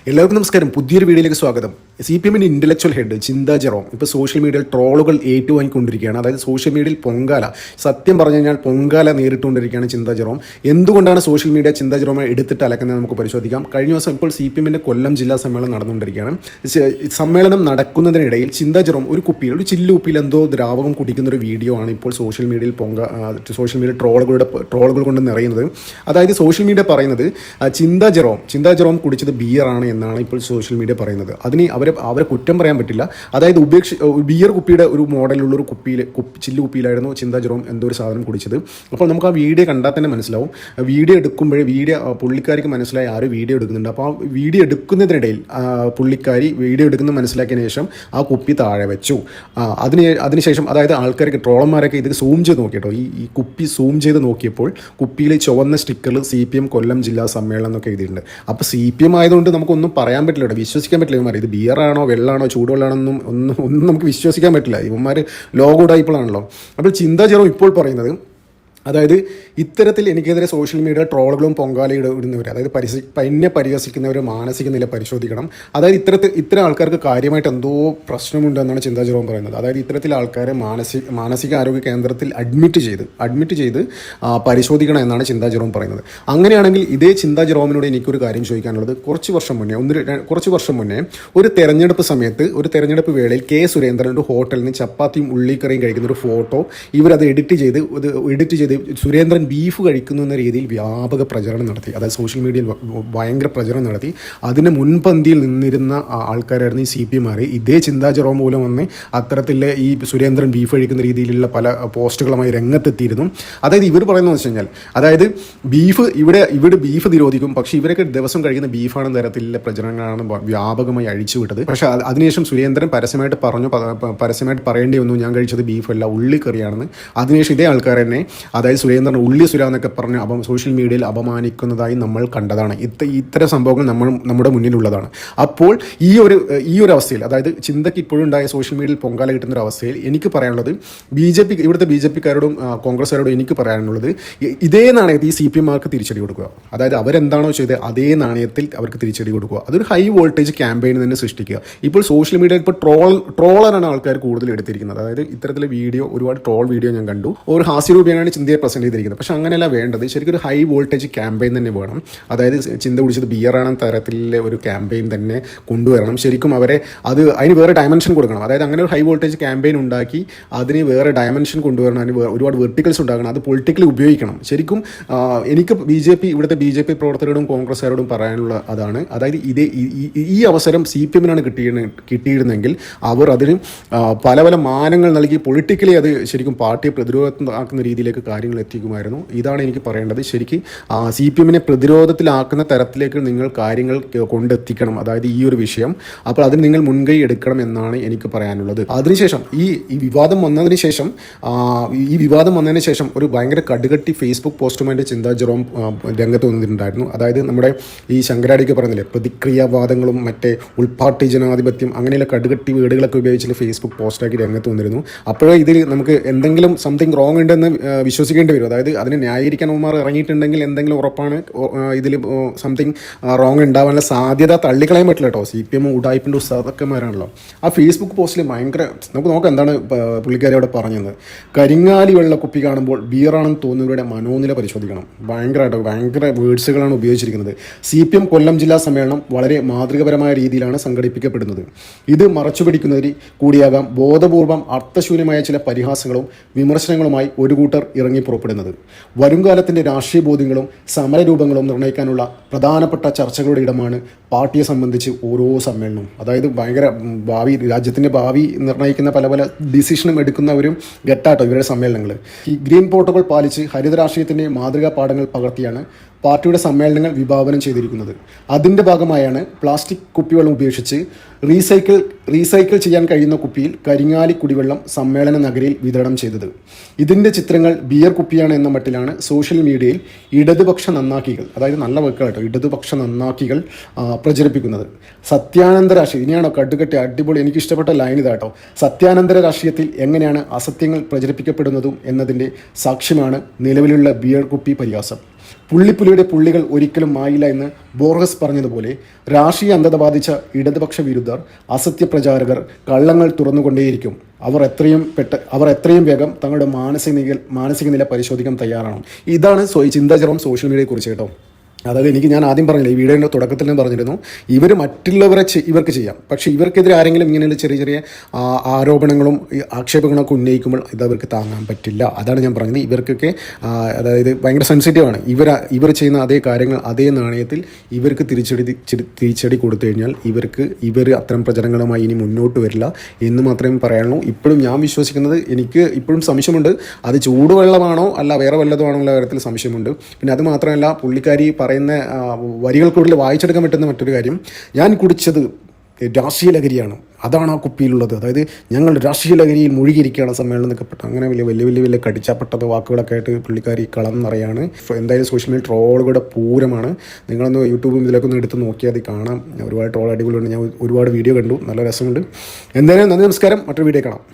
എല്ലാവർക്കും നമസ്കാരം. പുതിയൊരു വീഡിയോയിലേക്ക് സ്വാഗതം. CPM ഇന്റലക്ച്വൽ ഹെഡ് ചിന്താ ജെറോം ഇപ്പോൾ സോഷ്യൽ മീഡിയയിൽ ട്രോളുകൾ ഏറ്റുവാങ്ങിക്കൊണ്ടിരിക്കുകയാണ്. അതായത് സോഷ്യൽ മീഡിയയിൽ പൊങ്കാല, സത്യം പറഞ്ഞു കഴിഞ്ഞാൽ പൊങ്കാല നേരിട്ടുകൊണ്ടിരിക്കുകയാണ് ചിന്താ ജെറോം. എന്തുകൊണ്ടാണ് സോഷ്യൽ മീഡിയ ചിന്താ ജെറോമെ എടുത്തിട്ട് അലക്കുന്നത് നമുക്ക് പരിശോധിക്കാം. കഴിഞ്ഞ ദിവസം ഇപ്പോൾ CPM കൊല്ലം ജില്ലാ സമ്മേളനം നടന്നുകൊണ്ടിരിക്കുകയാണ്. സമ്മേളനം നടക്കുന്നതിനിടയിൽ ചിന്താ ജെറോം ഒരു ചില്ലു കുപ്പിയിൽ എന്തോ ദ്രാവകം കുടിക്കുന്നൊരു വീഡിയോ ആണ് ഇപ്പോൾ സോഷ്യൽ മീഡിയയിൽ സോഷ്യൽ മീഡിയ ട്രോളുകൾ കൊണ്ട് നിറയുന്നത്. അതായത് സോഷ്യൽ മീഡിയ പറയുന്നത് ചിന്താ ജെറോം കുടിച്ചത് ബിയറാണ് എന്നാണ് ഇപ്പോൾ സോഷ്യൽ മീഡിയ പറയുന്നത്. അതിന് അവരെ കുറ്റം പറയാൻ പറ്റില്ല. അതായത് ബിയർ കുപ്പിയുടെ ഒരു മോഡലുള്ളൊരു ചില്ലു കുപ്പിയിലായിരുന്നു ചിന്താ ജെറോം എന്തോ ഒരു സാധനം കുടിച്ചത്. അപ്പോൾ നമുക്ക് ആ വീഡിയോ കണ്ടാൽ തന്നെ മനസ്സിലാവും. വീഡിയോ എടുക്കുമ്പോഴേ പുള്ളിക്കാരിക്ക് മനസ്സിലായി ആരും വീഡിയോ എടുക്കുന്നുണ്ട്. അപ്പോൾ ആ വീഡിയോ എടുക്കുന്നതിനിടയിൽ പുള്ളിക്കാരി വീഡിയോ എടുക്കുന്നത് മനസ്സിലാക്കിയതിന് ശേഷം ആ കുപ്പി താഴെ വെച്ചു. അതിനുശേഷം അതായത് ആൾക്കാർക്ക് ട്രോളന്മാരൊക്കെ ഇത് സൂം ചെയ്ത് നോക്കിയിട്ടോ, ഈ കുപ്പി സൂം ചെയ്ത് നോക്കിയപ്പോൾ കുപ്പിയിൽ ചുവന്ന സ്റ്റിക്കറിൽ CPM കൊല്ലം ജില്ലാ സമ്മേളനം എന്നൊക്കെ എഴുതിയിട്ടുണ്ട്. അപ്പോൾ CPM ആയതുകൊണ്ട് നമുക്കൊന്നും പറയാൻ പറ്റില്ല, വിശ്വസിക്കാൻ പറ്റില്ല. ഇവന്മാർ ഇത് ബിയറാണോ വെള്ളമാണോ ചൂടുവെള്ളമാണെന്നും ഒന്നും നമുക്ക് വിശ്വസിക്കാൻ പറ്റില്ല. ഇവന്മാർ ലോഗോ ടൈപ്പിളാണല്ലോ. അപ്പോൾ ചിന്താ ജെറോം ഇപ്പോൾ പറയുന്നത്, അതായത് ഇത്തരത്തിൽ എനിക്കെതിരെ സോഷ്യൽ മീഡിയ ട്രോളുകളും പൊങ്കാലയിടുന്നവർ, അതായത് എന്നെ പരിഹസിക്കുന്നവർ മാനസിക നില പരിശോധിക്കണം. അതായത് ഇത്തരം ആൾക്കാർക്ക് കാര്യമായിട്ട് എന്തോ പ്രശ്നമുണ്ടെന്നാണ് ചിന്താ ജെറോം പറയുന്നത്. അതായത് ഇത്തരത്തിൽ ആൾക്കാരെ മാനസിക ആരോഗ്യ കേന്ദ്രത്തിൽ അഡ്മിറ്റ് ചെയ്ത് പരിശോധിക്കണം എന്നാണ് ചിന്താ ജെറോം പറയുന്നത്. അങ്ങനെയാണെങ്കിൽ ഇതേ ചിന്താ ജെറോമിനോട് എനിക്കൊരു കാര്യം ചോദിക്കാനുള്ളത്, കുറച്ച് വർഷം മുന്നേ ഒരു തെരഞ്ഞെടുപ്പ് വേളയിൽ സുരേന്ദ്രൻ ഒരു ഹോട്ടലിൽ നിന്ന് ചപ്പാത്തിയും ഉള്ളിക്കറിയും കഴിക്കുന്ന ഒരു ഫോട്ടോ ഇവരത് എഡിറ്റ് ചെയ്ത് സുരേന്ദ്രൻ ബീഫ് കഴിക്കുന്നു എന്ന രീതിയിൽ വ്യാപക പ്രചരണം നടത്തി. അതായത് സോഷ്യൽ മീഡിയയിൽ ഭയങ്കര പ്രചരണം നടത്തി. അതിന് മുൻപന്തിയിൽ നിന്നിരുന്ന ആൾക്കാരായിരുന്നു ഈ CPM. ഇതേ ചിന്താ ജെറോം മൂലം വന്ന് അത്തരത്തിലെ ഈ സുരേന്ദ്രൻ ബീഫ് കഴിക്കുന്ന രീതിയിലുള്ള പല പോസ്റ്റുകളുമായി രംഗത്തെത്തിയിരുന്നു. അതായത് ഇവർ പറയുന്നത് വെച്ച് കഴിഞ്ഞാൽ, അതായത് ഇവിടെ ബീഫ് നിരോധിക്കും, പക്ഷേ ഇവരൊക്കെ ദിവസം കഴിക്കുന്ന ബീഫാണ് തരത്തിലുള്ള പ്രചരണങ്ങളാണ് വ്യാപകമായി അഴിച്ചുവിട്ടത്. പക്ഷേ അതിനുശേഷം സുരേന്ദ്രൻ പരസ്യമായിട്ട് പറയേണ്ടി വന്നു, ഞാൻ കഴിച്ചത് ബീഫല്ല ഉള്ളിക്കറിയാണെന്ന്. അതിനുശേഷം ഇതേ ആൾക്കാർ തന്നെ, അതായത് സുരേന്ദ്രൻ ഉള്ളി സുര എന്നൊക്കെ പറഞ്ഞ് സോഷ്യൽ മീഡിയയിൽ അപമാനിക്കുന്നതായി നമ്മൾ കണ്ടതാണ്. ഇത്തരം സംഭവങ്ങൾ നമ്മുടെ മുന്നിലുള്ളതാണ്. അപ്പോൾ ഈ ഒരു അവസ്ഥയിൽ, അതായത് ചിന്തയ്ക്ക് ഇപ്പോഴും ഉണ്ടായ സോഷ്യൽ മീഡിയയിൽ പൊങ്കാല കിട്ടുന്ന ഒരു അവസ്ഥയിൽ എനിക്ക് പറയാനുള്ളത്, ഇവിടുത്തെ BJP-കാരോടും കോൺഗ്രസ്സുകാരോടും എനിക്ക് പറയാനുള്ളത്, ഇതേ നാണയത്തിൽ ഈ CPM-മാർക്ക് തിരിച്ചടി കൊടുക്കുക. അതായത് അവരെന്താണോ ചെയ്തത് അതേ നാണയത്തിൽ അവർക്ക് തിരിച്ചടി കൊടുക്കുക. അതൊരു ഹൈ വോൾട്ടേജ് ക്യാമ്പയിൻ തന്നെ സൃഷ്ടിക്കുക. ഇപ്പോൾ സോഷ്യൽ മീഡിയയിൽ ഇപ്പോൾ ട്രോളറാണ് ആൾക്കാർ കൂടുതൽ എടുത്തിരിക്കുന്നത്. അതായത് ഇത്തരത്തിലെ ഒരുപാട് ട്രോൾ വീഡിയോ ഞാൻ കണ്ടു. ഒരു ഹാസ്യരൂപേണയാണ് ചിന്തയെ പ്രസന്റ് ചെയ്തിരിക്കുന്നത്. പക്ഷെ അങ്ങനെയല്ല വേണ്ടത്. ശരിക്കും ഒരു ഹൈ വോൾട്ടേജ് ക്യാമ്പയിൻ തന്നെ വേണം. അതായത് ചിന്ത കുടിച്ചത് ബിയറാണ് തരത്തിലെ ഒരു ക്യാമ്പയിൻ തന്നെ കൊണ്ടുവരണം. ശരിക്കും അതിന് വേറെ ഡയമെൻഷൻ കൊടുക്കണം. അതായത് അങ്ങനെ ഒരു ഹൈ വോൾട്ടേജ് ക്യാമ്പയിൻ ഉണ്ടാക്കി അതിന് വേറെ ഡയമെൻഷൻ കൊണ്ടുവരണം. അതിന് ഒരുപാട് വെർട്ടിക്കൽസ് ഉണ്ടാക്കണം. അത് പൊളിറ്റിക്കലി ഉപയോഗിക്കണം. ശരിക്കും എനിക്ക് ഇവിടുത്തെ BJP പ്രവർത്തകരോടും കോൺഗ്രസ്സുകാരോടും പറയാനുള്ള അതാണ്. അതായത് ഈ അവസരം CPM-നാണ് കിട്ടിയിരുന്നെങ്കിൽ അവർ അതിന് പല മാനങ്ങൾ നൽകി പൊളിറ്റിക്കലി അത് ശരിക്കും പാർട്ടിയെ പ്രതിരോധത്തിലാക്കുന്ന രീതിയിലേക്ക് കാര്യങ്ങൾ എത്തിക്കുമായിരുന്നു. ഇതാണ് എനിക്ക് പറയേണ്ടത്. ശരിക്കും CPM-നെ പ്രതിരോധത്തിലാക്കുന്ന തരത്തിലേക്ക് നിങ്ങൾ കാര്യങ്ങൾ കൊണ്ടെത്തിക്കണം. അതായത് ഈ ഒരു വിഷയം, അപ്പോൾ അതിന് നിങ്ങൾ മുൻകൈ എടുക്കണം എന്നാണ് എനിക്ക് പറയാനുള്ളത്. അതിനുശേഷം ഈ വിവാദം വന്നതിന് ശേഷം ഒരു ഭയങ്കര കടുകട്ടി ഫേസ്ബുക്ക് പോസ്റ്റുമായിട്ട് ചിന്താ ജെറോം രംഗത്ത് വന്നിട്ടുണ്ടായിരുന്നു. അതായത് നമ്മുടെ ഈ ശങ്കരാടിക്ക് പറയുന്നില്ലേ, പ്രതിക്രിയാവാദങ്ങളും മറ്റേ ഉൾപാർട്ടി ജനാധിപത്യം അങ്ങനെയുള്ള കടുകട്ടി വേർഡുകളൊക്കെ ഉപയോഗിച്ചിട്ട് ഫേസ്ബുക്ക് പോസ്റ്റാക്കി രംഗത്ത് വന്നിരുന്നു. അപ്പോഴേ ഇതിൽ നമുക്ക് എന്തെങ്കിലും സംതിങ് റോങ് ഉണ്ടെന്ന് വിശ്വസിക്കേണ്ടി വരും. അതായത് അതിനെ ന്യായീകരിക്കാൻ ഉമാർ ഇറങ്ങിയിട്ടുണ്ടെങ്കിൽ എന്തെങ്കിലും ഉറപ്പാണ് ഇതിൽ സംതിങ് റോങ് ഉണ്ടാവാനുള്ള സാധ്യത തള്ളിക്കളയാൻ പറ്റില്ല കേട്ടോ. CPM ഉടായ്പിൻ്റെ ഉസ്താദക്കന്മാരാണല്ലോ. ആ ഫേസ്ബുക്ക് പോസ്റ്റിൽ ഭയങ്കര നമുക്ക് നോക്കാം എന്താണ് പുള്ളിക്കാരി അവിടെ പറഞ്ഞത്. കരിങ്ങാലി വെള്ള കുപ്പി കാണുമ്പോൾ ബിയറാണെന്ന് തോന്നുന്നവരുടെ മനോനില പരിശോധിക്കണം. ഭയങ്കര വേർഡ്സുകളാണ് ഉപയോഗിച്ചിരിക്കുന്നത്. CPM കൊല്ലം ജില്ലാ സമ്മേളനം വളരെ മാതൃകപരമായ രീതിയിലാണ് സംഘടിപ്പിക്കപ്പെടുന്നത്. ഇത് മറച്ചുപിടിക്കുന്നതിന് കൂടിയാകാം ബോധപൂർവം അർത്ഥശൂന്യമായ ചില പരിഹാസങ്ങളും വിമർശനങ്ങളുമായി ഒരു കൂട്ടർ ഇറങ്ങി പുറപ്പെടുന്നത്. വരുംകാലത്തിൻ്റെ രാഷ്ട്രീയ ബോധ്യങ്ങളും സമരരൂപങ്ങളും നിർണ്ണയിക്കാനുള്ള പ്രധാനപ്പെട്ട ചർച്ചകളുടെ ഇടമാണ് പാർട്ടിയെ സംബന്ധിച്ച് ഓരോ സമ്മേളനവും. അതായത് ഭയങ്കര രാജ്യത്തിൻ്റെ ഭാവി നിർണ്ണയിക്കുന്ന പല ഡിസിഷനും എടുക്കുന്നവരും ഗെറ്റാട്ടോ ഇവരുടെ സമ്മേളനങ്ങൾ. ഈ ഗ്രീൻ പ്രോട്ടോകോൾ പാലിച്ച് ഹരിത രാഷ്ട്രീയത്തിൻ്റെ മാതൃകാ പാഠങ്ങൾ പകർത്തിയാണ് പാർട്ടിയുടെ സമ്മേളനങ്ങൾ വിഭാവനം ചെയ്തിരിക്കുന്നത്. അതിൻ്റെ ഭാഗമായാണ് പ്ലാസ്റ്റിക് കുപ്പിവെള്ളം ഉപേക്ഷിച്ച് റീസൈക്കിൾ ചെയ്യാൻ കഴിയുന്ന കുപ്പിയിൽ കരിങ്ങാലി കുടിവെള്ളം സമ്മേളന നഗരിയിൽ വിതരണം ചെയ്തത്. ഇതിൻ്റെ ചിത്രങ്ങൾ ബിയർ കുപ്പിയാണ് എന്ന മട്ടിലാണ് സോഷ്യൽ മീഡിയയിൽ ഇടതുപക്ഷ നന്നാക്കികൾ, അതായത് നല്ല വെക്കാട്ടോ, ഇടതുപക്ഷ നന്നാക്കികൾ പ്രചരിപ്പിക്കുന്നത്. സത്യാനന്തര രാഷ്ട്രീയം, ഇനിയാണോ കടുകട്ടി അടിപൊളി, എനിക്കിഷ്ടപ്പെട്ട ലൈൻ ഇതാട്ടോ. സത്യാനന്തര രാഷ്ട്രീയത്തിൽ എങ്ങനെയാണ് അസത്യങ്ങൾ പ്രചരിപ്പിക്കപ്പെടുന്നതും എന്നതിൻ്റെ സാക്ഷ്യമാണ് നിലവിലുള്ള ബിയർ കുപ്പി പരിഹാസം. പുള്ളിപ്പുലിയുടെ പുള്ളികൾ ഒരിക്കലും മായില്ല എന്ന് ബോർഗസ് പറഞ്ഞതുപോലെ രാഷ്ട്രീയ അന്ധത ബാധിച്ച ഇടതുപക്ഷ വിരുദ്ധർ, അസത്യപ്രചാരകർ കള്ളങ്ങൾ തുറന്നുകൊണ്ടേയിരിക്കും. അവർ എത്രയും വേഗം തങ്ങളുടെ മാനസിക നില പരിശോധിക്കാൻ തയ്യാറാണ്. ഇതാണ് ചിന്താ ജെറോം സോഷ്യൽ മീഡിയയെ കുറിച്ച് കേട്ടോ. അതായത് ഞാൻ ആദ്യം പറഞ്ഞില്ല, ഈ വീഡിയോയുടെ തുടക്കത്തിൽ ഞാൻ പറഞ്ഞിരുന്നു, ഇവർ മറ്റുള്ളവരെ ഇവർക്ക് ചെയ്യാം, പക്ഷേ ഇവർക്കെതിരെ ആരെങ്കിലും ഇങ്ങനെയുള്ള ചെറിയ ചെറിയ ആരോപണങ്ങളും ആക്ഷേപങ്ങളൊക്കെ ഉന്നയിക്കുമ്പോൾ ഇത് അവർക്ക് താങ്ങാൻ പറ്റില്ല. അതാണ് ഞാൻ പറഞ്ഞത്. ഇവർക്കൊക്കെ അതായത് ഭയങ്കര സെൻസിറ്റീവാണ്. ഇവർ ചെയ്യുന്ന അതേ കാര്യങ്ങൾ അതേ നാണയത്തിൽ ഇവർക്ക് തിരിച്ചടി കൊടുത്തു കഴിഞ്ഞാൽ ഇവർ അത്തരം പ്രചരണങ്ങളുമായി ഇനി മുന്നോട്ട് വരില്ല എന്ന് മാത്രമേ പറയാനുള്ളൂ. ഇപ്പോഴും ഞാൻ വിശ്വസിക്കുന്നത്, എനിക്ക് ഇപ്പോഴും സംശയമുണ്ട്, അത് ചൂടുവെള്ളമാണോ അല്ല വേറെ വല്ലതുമാണോ ഉള്ള കാര്യത്തിൽ സംശയമുണ്ട്. പിന്നെ അത് മാത്രമല്ല, പുള്ളിക്കാരി പറയുന്ന വരികൾക്കുള്ളിൽ വായിച്ചെടുക്കാൻ പറ്റുന്ന മറ്റൊരു കാര്യം, ഞാൻ കുടിച്ചത് രാഷ്ട്രീയ ലഹരിയാണ്, അതാണ് ആ കുപ്പിയിലുള്ളത്. അതായത് ഞങ്ങൾ രാഷ്ട്രീയ ലഹരിയിൽ മുഴുകിയിരിക്കുകയാണ് സമ്മേളനം എന്നൊക്കെ പെട്ട അങ്ങനെ വലിയ കടിച്ചപ്പെട്ടത് വാക്കുകളൊക്കെ ആയിട്ട് പുള്ളിക്കാരി കളന്നറിയാണ്. എന്തായാലും സോഷ്യൽ മീഡിയ ട്രോളുകളുടെ പൂരമാണ്. നിങ്ങളൊന്ന് യൂട്യൂബും ഇതിലൊക്കെ ഒന്ന് എടുത്ത് നോക്കിയാൽ അത് കാണാം. ഒരുപാട് ട്രോൾ അടിപൊളിയുണ്ട്. ഞാൻ ഒരുപാട് വീഡിയോ കണ്ടു, നല്ല രസമുണ്ട്. എന്തായാലും നന്ദി, നമസ്കാരം. മറ്റൊരു വീഡിയോ കാണാം.